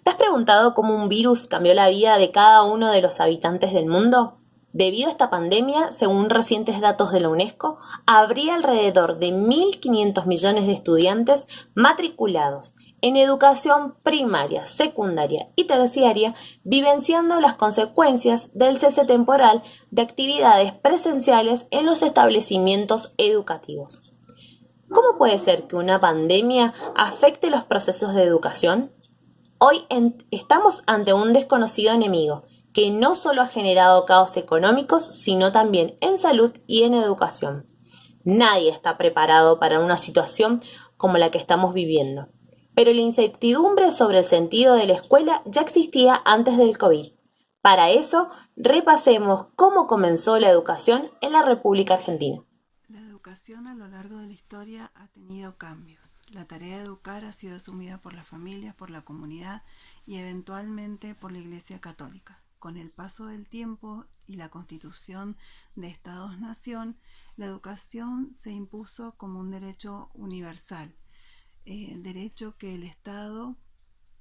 ¿Te has preguntado cómo un virus cambió la vida de cada uno de los habitantes del mundo? Debido a esta pandemia, según recientes datos de la UNESCO, habría alrededor de 1.500 millones de estudiantes matriculados en educación primaria, secundaria y terciaria, vivenciando las consecuencias del cese temporal de actividades presenciales en los establecimientos educativos. ¿Cómo puede ser que una pandemia afecte los procesos de educación? Estamos ante un desconocido enemigo que no solo ha generado caos económicos, sino también en salud y en educación. Nadie está preparado para una situación como la que estamos viviendo. Pero la incertidumbre sobre el sentido de la escuela ya existía antes del COVID. Para eso, repasemos cómo comenzó la educación en la República Argentina. La educación a lo largo de la historia ha tenido cambios. La tarea de educar ha sido asumida por las familias, por la comunidad y eventualmente por la Iglesia Católica. Con el paso del tiempo y la constitución de Estados-Nación, la educación se impuso como un derecho universal, derecho que el Estado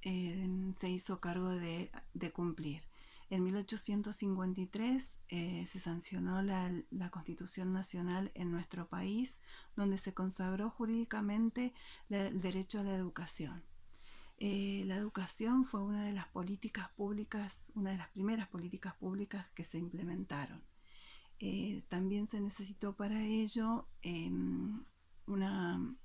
se hizo cargo de cumplir. En 1853 se sancionó la Constitución Nacional en nuestro país, donde se consagró jurídicamente el derecho a la educación. La educación fue una de las políticas públicas, una de las primeras políticas públicas que se implementaron. También se necesitó para ello una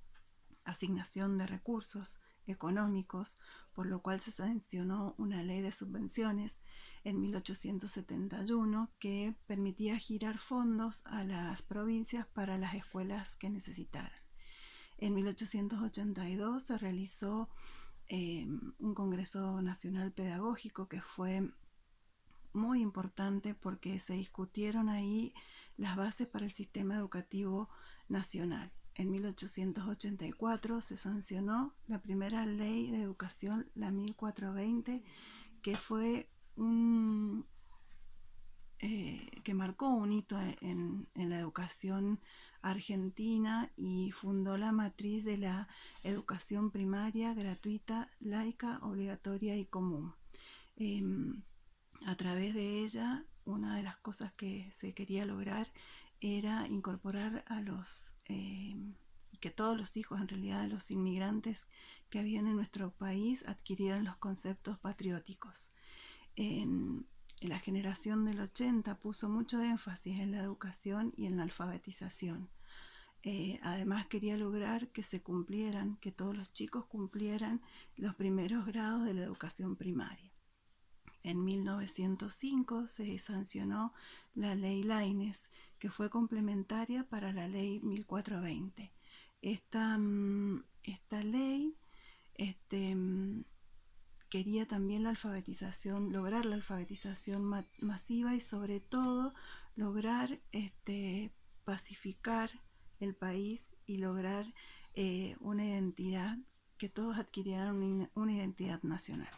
asignación de recursos económicos, por lo cual se sancionó una ley de subvenciones en 1871 que permitía girar fondos a las provincias para las escuelas que necesitaran. En 1882 se realizó un Congreso Nacional Pedagógico que fue muy importante porque se discutieron ahí las bases para el sistema educativo nacional. En 1884 se sancionó la primera ley de educación, la 1420, que fue que marcó un hito en la educación argentina y fundó la matriz de la educación primaria, gratuita, laica, obligatoria y común. Eh, a través de ella, una de las cosas que se quería lograr era incorporar a que todos los hijos en realidad de los inmigrantes que habían en nuestro país adquirieran los conceptos patrióticos. La generación del 80 puso mucho énfasis en la educación y en la alfabetización. Además quería lograr que se cumplieran, que todos los chicos cumplieran los primeros grados de la educación primaria. En 1905 se sancionó la ley Laínez, que fue complementaria para la ley 1420. Esta ley quería también la alfabetización, lograr la alfabetización masiva y sobre todo lograr pacificar el país y lograr una identidad, que todos adquirieran una identidad nacional.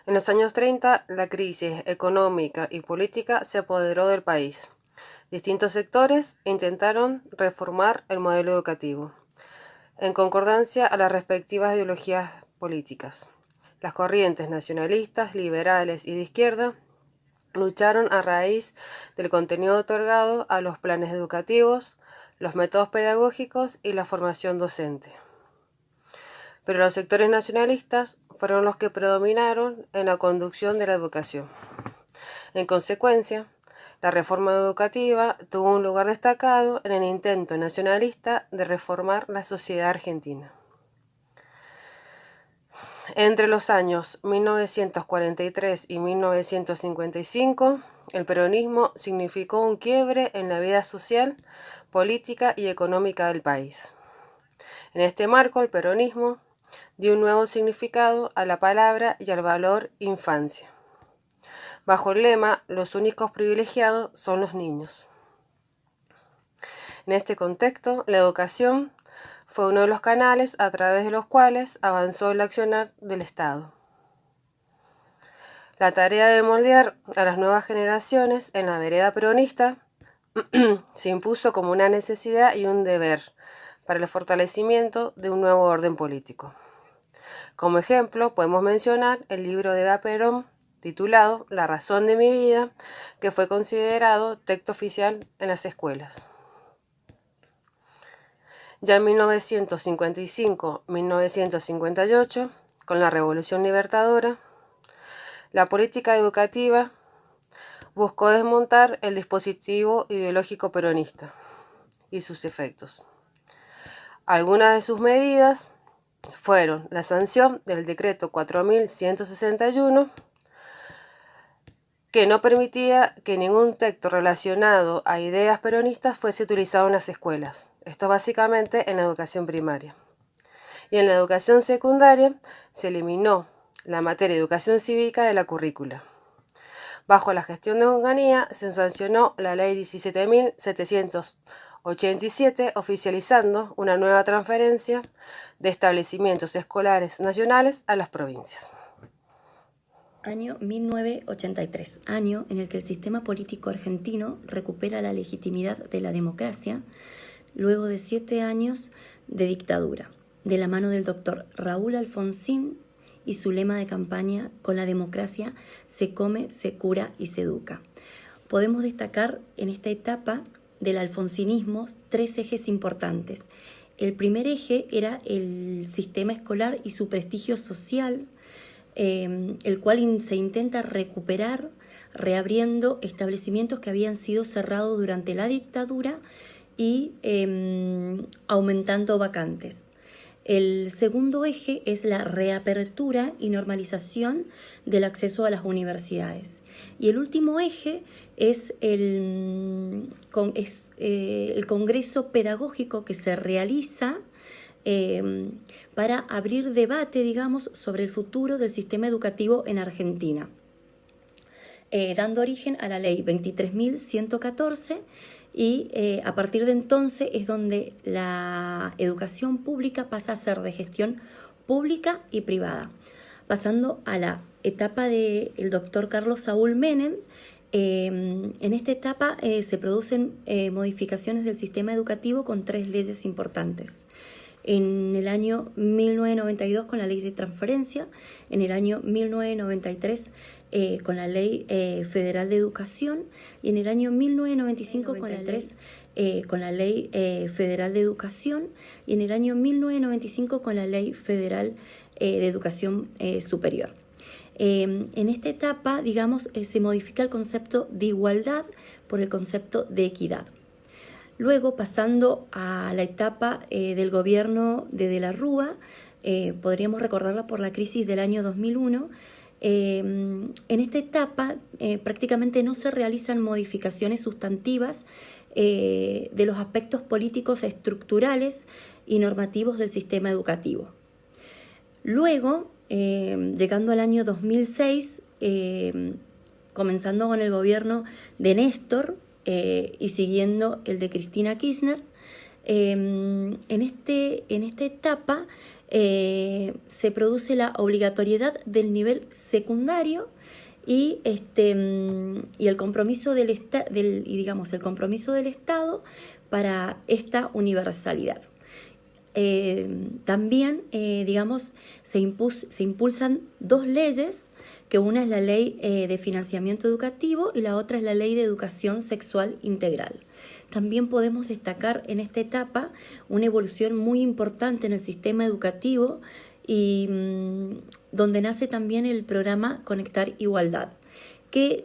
En los años 30, la crisis económica y política se apoderó del país. Distintos sectores intentaron reformar el modelo educativo, en concordancia a las respectivas ideologías políticas. Las corrientes nacionalistas, liberales y de izquierda lucharon a raíz del contenido otorgado a los planes educativos, los métodos pedagógicos y la formación docente. Pero los sectores nacionalistas fueron los que predominaron en la conducción de la educación. En consecuencia, la reforma educativa tuvo un lugar destacado en el intento nacionalista de reformar la sociedad argentina. Entre los años 1943 y 1955, el peronismo significó un quiebre en la vida social, política y económica del país. En este marco, el peronismo dio un nuevo significado a la palabra y al valor infancia. Bajo el lema, los únicos privilegiados son los niños. En este contexto, la educación fue uno de los canales a través de los cuales avanzó el accionar del Estado. La tarea de moldear a las nuevas generaciones en la vereda peronista se impuso como una necesidad y un deber para el fortalecimiento de un nuevo orden político. Como ejemplo, podemos mencionar el libro de Eda Perón titulado La razón de mi vida, que fue considerado texto oficial en las escuelas. Ya en 1955-1958, con la Revolución Libertadora, la política educativa buscó desmontar el dispositivo ideológico peronista y sus efectos. Algunas de sus medidas fueron la sanción del decreto 4161, que no permitía que ningún texto relacionado a ideas peronistas fuese utilizado en las escuelas. Esto básicamente en la educación primaria. Y en la educación secundaria se eliminó la materia de educación cívica de la currícula. Bajo la gestión de Onganía se sancionó la Ley 17.787, oficializando una nueva transferencia de establecimientos escolares nacionales a las provincias. Año 1983, año en el que el sistema político argentino recupera la legitimidad de la democracia luego de 7 años de dictadura, de la mano del doctor Raúl Alfonsín y su lema de campaña: con la democracia se come, se cura y se educa. Podemos destacar en esta etapa del alfonsinismo 3 ejes importantes. El primer eje era el sistema escolar y su prestigio social, el cual se intenta recuperar reabriendo establecimientos que habían sido cerrados durante la dictadura y aumentando vacantes. El segundo eje es la reapertura y normalización del acceso a las universidades. Y el último eje es el congreso pedagógico que se realiza para abrir debate, digamos, sobre el futuro del sistema educativo en Argentina, dando origen a la ley 23.114, y a partir de entonces es donde la educación pública pasa a ser de gestión pública y privada. Pasando a la etapa del doctor Carlos Saúl Menem, en esta etapa se producen modificaciones del sistema educativo con 3 leyes importantes. En el año 1992 con la ley de transferencia, en el año 1993 con la ley federal de educación, y en el año 1995 con la ley federal de educación, y en el año 1995 con la ley federal de educación superior. En esta etapa, digamos, se modifica el concepto de igualdad por el concepto de equidad. Luego, pasando a la etapa del gobierno de la Rúa, podríamos recordarla por la crisis del año 2001, en esta etapa prácticamente no se realizan modificaciones sustantivas de los aspectos políticos estructurales y normativos del sistema educativo. Luego, llegando al año 2006, comenzando con el gobierno de Néstor, y siguiendo el de Cristina Kirchner, en esta etapa se produce la obligatoriedad del nivel secundario y el compromiso del compromiso del Estado para esta universalidad. También, se impulsan 2 leyes, que una es la Ley de Financiamiento Educativo y la otra es la Ley de Educación Sexual Integral. También podemos destacar en esta etapa una evolución muy importante en el sistema educativo y donde nace también el programa Conectar Igualdad, que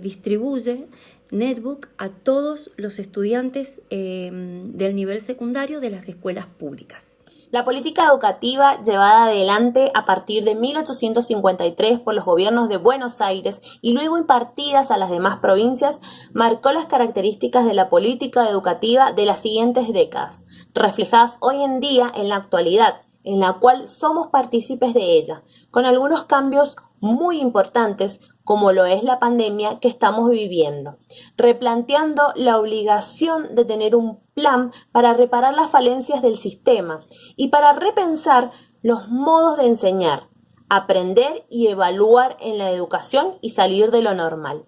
distribuye netbook a todos los estudiantes del nivel secundario de las escuelas públicas. La política educativa llevada adelante a partir de 1853 por los gobiernos de Buenos Aires y luego impartidas a las demás provincias marcó las características de la política educativa de las siguientes décadas, reflejadas hoy en día en la actualidad, en la cual somos partícipes de ella, con algunos cambios muy importantes como lo es la pandemia que estamos viviendo, replanteando la obligación de tener un plan para reparar las falencias del sistema y para repensar los modos de enseñar, aprender y evaluar en la educación y salir de lo normal.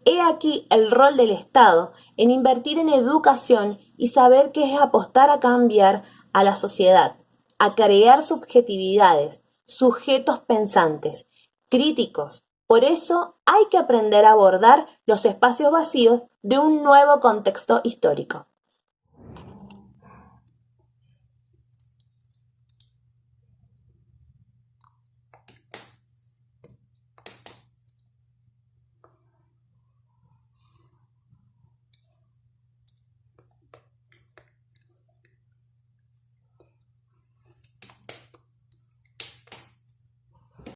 He aquí el rol del Estado en invertir en educación y saber qué es apostar a cambiar a la sociedad, a crear subjetividades, sujetos pensantes, críticos. Por eso hay que aprender a abordar los espacios vacíos de un nuevo contexto histórico.